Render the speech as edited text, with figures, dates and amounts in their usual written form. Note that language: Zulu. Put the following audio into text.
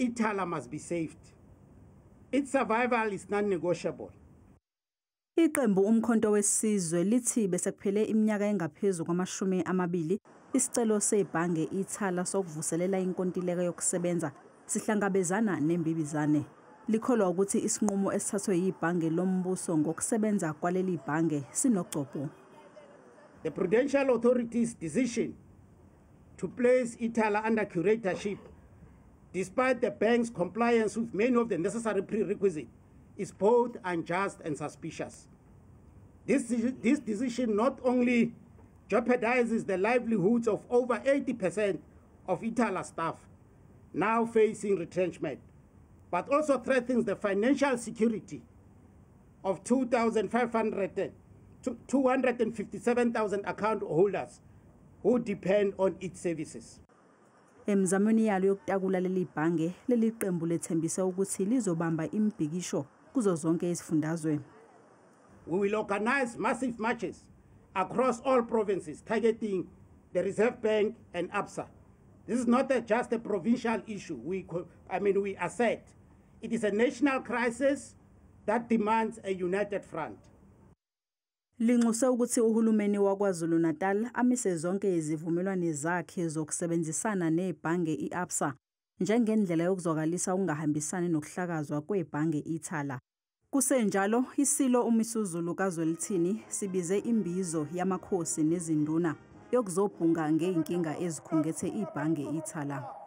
Ithala must be saved. Its survival is non-negotiable. Iqembu umkhonto wesizwe lithi bese kuphele iminyaka engaphezulu kwama-20 isicelo sebhange Ithala sokuvuselela inkontileka yokusebenza sihlangabezana nembibizane. Likholwa ukuthi isinqumo esithathwe yibhange lombuso ngokusebenza kwaleli bhange sinogcopho. The Prudential Authority's decision to place Ithala under curatorship, despite the bank's compliance with many of the necessary prerequisites, is both unjust and suspicious. This decision not only jeopardizes the livelihoods of over 80% of Ithala staff now facing retrenchment, but also threatens the financial security of 257,000 account holders who depend on its services. Emzamweni yalo yokutakula leli bhange, leli qembu lethembisa ukuthi lizobamba imibhikisho kuzo zonke izifundazwe. We will organize massive marches across all provinces targeting the Reserve Bank and ABSA. This is not just a provincial issue. We assert it is a national crisis that demands a united front. Linxuse ukuthi uhulumeni waKwaZulu-Natal amise zonke izivumelwano zakhe zokusebenzisana nebhange iABSA njengendlela yokuzwakalisa ukungahambisani nokuhlakazwa kwebhange Ithala. Kusenjalo, isilo uMisuzulu kaZwelithini sibize imbizo yamakhosi nezinduna yokuzobhunga ngeenkinga ezikhungethe ibhange Ithala.